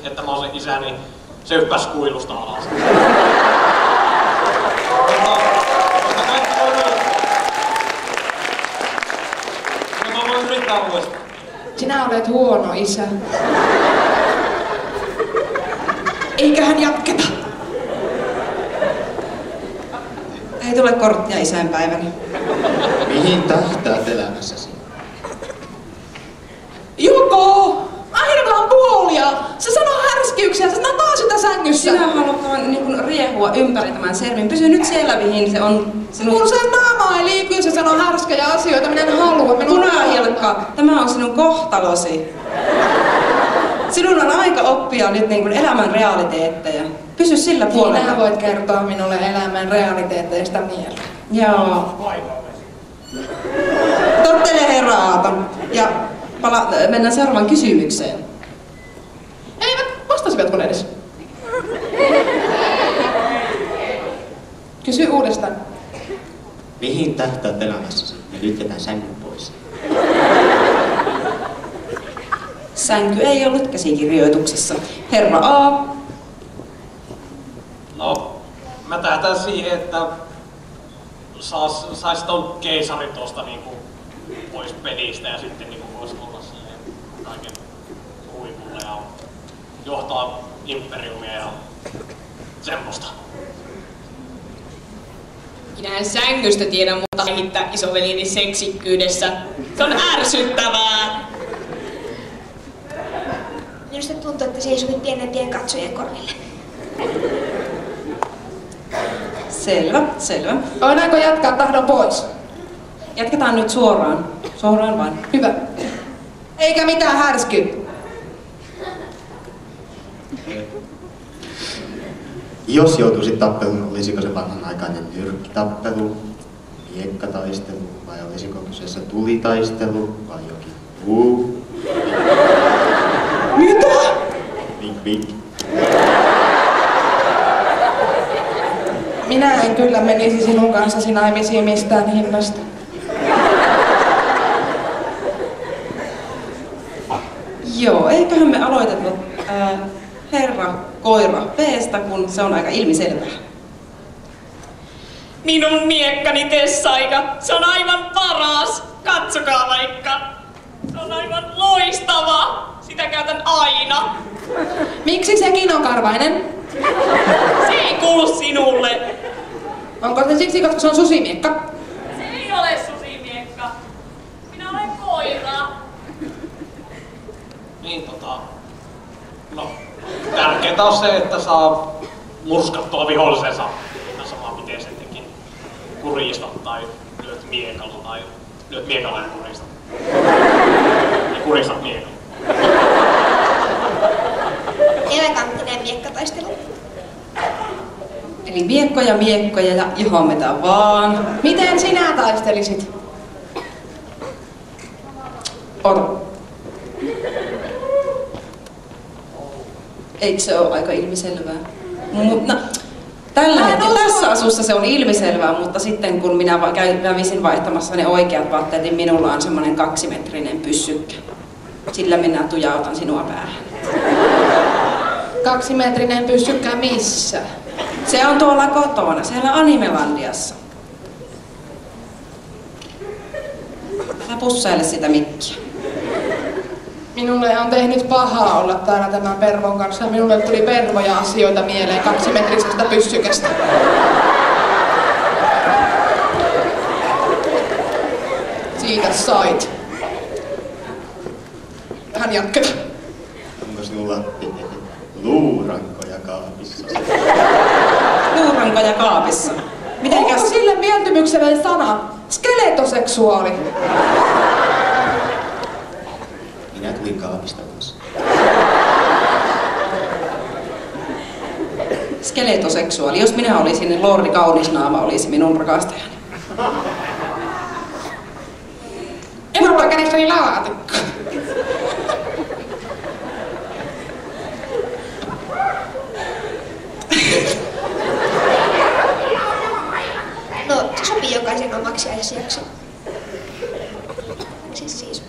että mä oon sen isä, niin se hyppäsi kuilusta alas. Mä voin yrittää uudestaan. Sinä olet huono isä. Eiköhän jatketa. Ei tule korttia isänpäiväni. Mihin tähtäät elämässäsi? Joko! Ainakaan puolia! Se sanoo härskiyksiä, se sanoo taas sitä sängyssä. Sinä haluat vaan niin riehua ympäri tämän sermin. Pysy nyt siellä, mihin se on sinun... Mun sen naama ei liiku, se sanoo härskejä asioita, minä en halua. Punahilkka, tämä on sinun kohtalosi. Sinun on aika oppia nyt niin kuin elämän realiteetteja. Pysy sillä puolella. Sinä voit kertoa minulle elämän realiteetteista mieltä. Joo. Tottele herra Aaton. Ja mennään seuraavaan kysymykseen. Eivät, vastasivatko ne edes? Kysy uudestaan. Mihin tähtäät elämässäsi? Ja nyt jätän sängyn pois. Sänky ei ollut käsikirjoituksessa. Herra A. No, mä tähtään siihen, että sais ton keisari tosta niinku pois pelistä ja sitten niinku vois olla silleen kaiken huipulle ja johtaa imperiumia ja semmoista. Minä en sängystä tiedä, mutta kehittää isoveljeni seksikkyydessä. Se on ärsyttävää! Minusta tuntuu, että se ei sovi pienempien katsojien korville. Selvä, selvä. Voidaanko jatkaa tahdon pois? Jatketaan nyt suoraan. Suoraan vain. Hyvä. Eikä mitään härsky. Jos joutuisit tappeluun, olisiko se vanhanaikainen nyrkkitappelu, miekkataistelu vai olisiko kyseessä tulitaistelu vai jokin muu? Mitä? Vink vink. Minä en kyllä menisi sinun kanssasi naimisiin mistään hinnasta. Joo, eiköhän me aloiteta herra koira B:stä, kun se on aika ilmiselvää. Minun miekkani Tessaika, se on aivan paras! Katsokaa vaikka! Se on aivan loistava! Sitä käytän aina! Miksi sekin on karvainen? Se ei kuulu sinulle! Onko se siksi, koska se on susimiekka? Se ei ole susimiekka! Minä olen koira! Niin no, tärkeintä on se, että saa murskattua vihollisensa mitä samaa miten se teki. Kuristat tai lyöt miekalla tai lyöt miekalla ja kuristat. Ja kuristat miekalla. Eleganttinen miekkataistelu. Eli miekkoja ja ihommetaan vaan. Miten sinä taistelisit? Ota. Eikö se ole aika ilmiselvää? Tällä hetkellä tässä asussa se on ilmiselvää, mutta sitten kun minä kävisin vaihtamassa ne oikeat vaatteet, niin minulla on semmoinen 2-metrinen pyssykkä. Sillä minä tujautan sinua päähän. 2-metrinen pyssykkä missä? Se on tuolla kotona, siellä Animelandiassa. Älä pussaile sitä mikkiä. Minulle on tehnyt pahaa olla täällä tämän Pervon kanssa. Minulle tuli pervoja asioita mieleen 2-metrisestä pyssykästä. Siitä sait. Hän jatketaan. Onko sinulla luurankoja kaapissa? Luurankoja kaapissa. Onko sille mieltymykselle sana? Skeletoseksuaali. Minä tulin kaapista kanssa. Skeletoseksuaali. Jos minä olisin, niin Lordi Kaunisnaama olisi minun rakastajani. En ole kädessäni laatikko. No, se sopii jokaisen omaksi ajasjakson. Siis.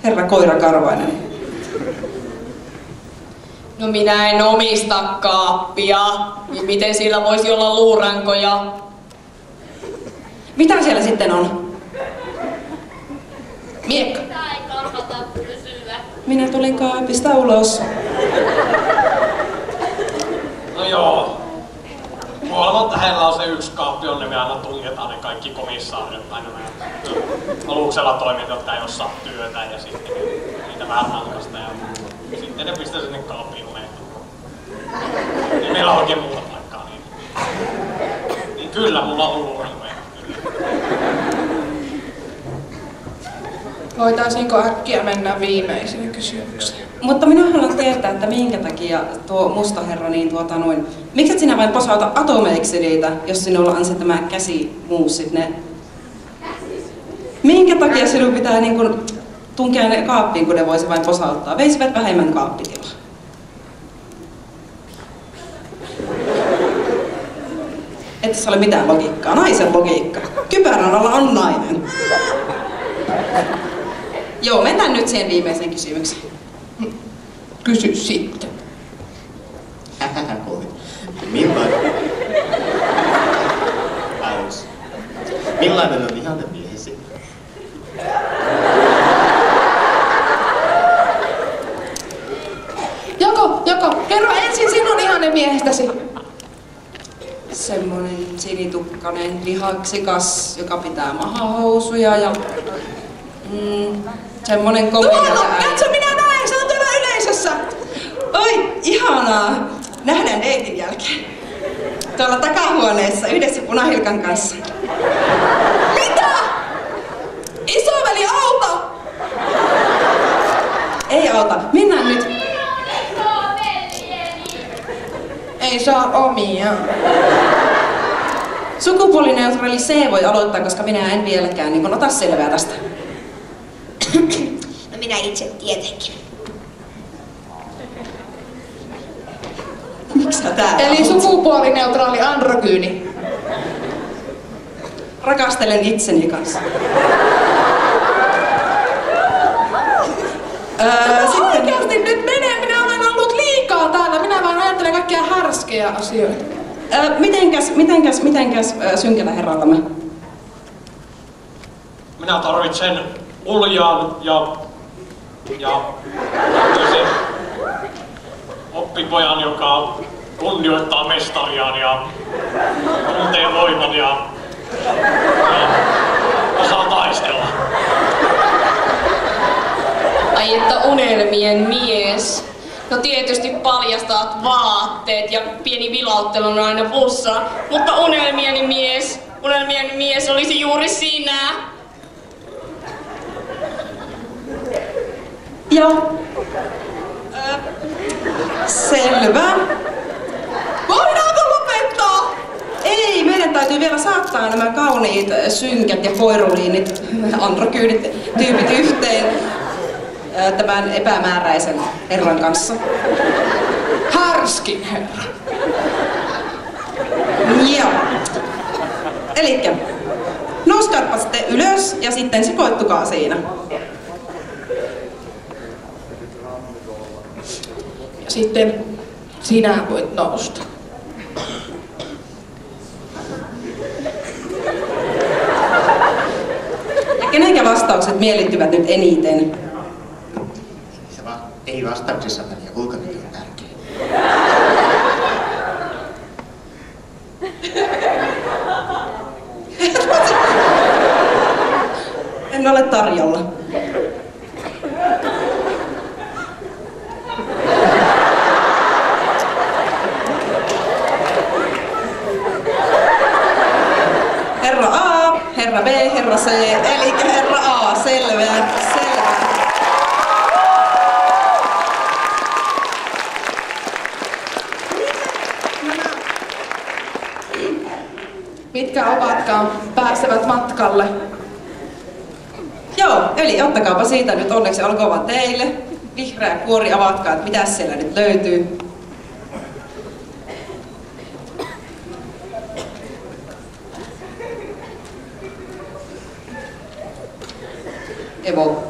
Herra Koira Karvainen. No minä en omista kaappia, niin miten sillä voisi olla luurankoja? Mitä siellä sitten on? Miekka. Tää ei kannata pysyä. Minä tulin kaapista ulos. No joo. Kuoleman tähellä on se yksi kaappi, jonne me aina tungetaan ne kaikki komissaarit aina nämä aluksella toimijat, jotka ei osaa työtä ja sitten niitä vähän rankasta ja sitten ne pistää sinne kaappiin unohtumaan. Ei meillä ole oikein muuta paikkaa niin kyllä mulla on luurankoja. Voitaisinko äkkiä mennä viimeiseen kysymykseen? Mutta minä haluan tietää, että minkä takia tuo musta herra niin miksi et sinä vain posauta atomeiksi niitä, jos sinulla on se tämä käsimuussit ne? Minkä takia sinun pitää niin kuin tunkea ne kaappiin, kun ne voisi vain posauttaa? Veisivät vähemmän kaappitilaa. Et se ole mitään logiikkaa. Naisen logiikka. Kypärän alla on nainen. Joo, mennään nyt siihen viimeiseen kysymykseen. Kysy sitten. Millainen on ihanne miehesi? Joko, kerro ensin sinun ihanne miehestäsi. Semmonen sinitukkainen, lihaksikas, joka pitää mahahousuja ja semmonen komea Katso, minä näen, se on tuolla yleisössä. Oi, ihanaa! Nähdään deitin jälkeen. Tuolla takahuoneessa yhdessä Punahilkan kanssa. Mitä? Isoveli, auta! Ei auta, mennään nyt. Ei saa omia. Sukupuolineutraali C voi aloittaa, koska minä en vieläkään niin ota selvää tästä. No minä itse tietenkin. Miksi sä täällä Eli oot? sukupuolineutraali androgyyni. Rakastelen itseni kanssa. Sitten... Oikeasti nyt menee, minä olen ollut liikaa täällä. Minä vaan ajattelen kaikkia härskejä asioita. Mitenkäs synkällä herrallamme? Minä tarvitsen uljaan ja sen oppipojan, joka kunnioittaa mestariaan ja tuntee voiman ja osaa taistella. Ai että unelmien mies. No tietysti paljastaat vaatteet ja pieni vilauttelu on aina plussa, mutta unelmien mies olisi juuri sinä. Joo. Selvä. Voidaanko lopettaa? Ei, meidän täytyy vielä saattaa nämä kauniit synkät ja koiruliinit, androkyydit, tyypit yhteen tämän epämääräisen herran kanssa. Härskin herra. Joo. Elikkä, nouskaatpa sitten ylös ja sitten sekoittukaa siinä. Ja sitten sinä voit nousta. Ja kenenkä vastaukset miellyttyvät nyt eniten? Ei vastauksissa väliä, ulkonäkö on tärkeä. En ole tarjolla. Herra A, herra B, herra C, eli herra A, selvä. Mitkä ovatkaan pääsevät matkalle. Joo, eli ottakaapa siitä nyt onneksi olkoon vaan teille. Vihreä kuori, avatkaa, että mitä siellä nyt löytyy. Evo.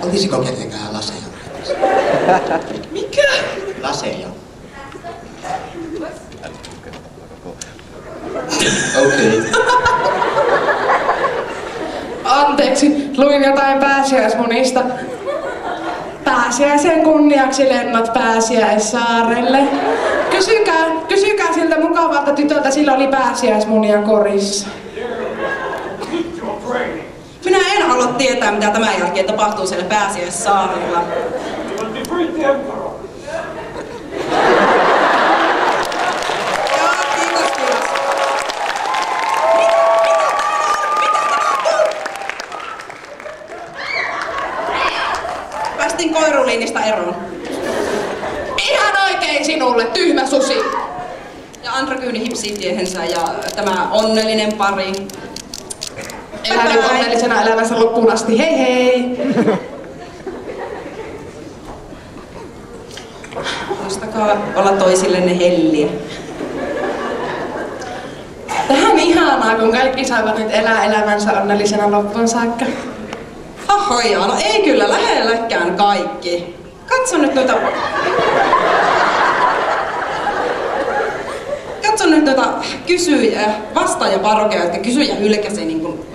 Olisiko kenenkään laseja? Mikä? Laseja. Okei. Anteeksi, luin jotain pääsiäismunista. Pääsiäisen kunniaksi lennot Pääsiäissaarelle. Kysykää siltä mukavalta tytöltä, sillä oli pääsiäismunia korissa. Minä en halua tietää, mitä tämän jälkeen tapahtuu siellä Pääsiäissaarella. Joo, kiitos. Päästin koiruliinista eroon. Ihan oikein sinulle, tyhmä susi. Ja Androgyyni hipsii tiehensä ja tämä onnellinen pari. Elä nyt onnellisena elämänsä loppuun asti. Hei hei! Muistakaa olla toisillenne helliä. Tähän ihanaa, kun kaikki saavat nyt elää elämänsä onnellisena loppuun saakka. Hahojaa, no ei kyllä lähelläkään kaikki. Katso nyt noita... vastaajaparokeja, jotka kysyjä hylkäsi niin kuin...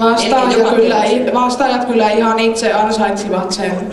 Vastaajat kyllä ihan itse ansaitsivat sen.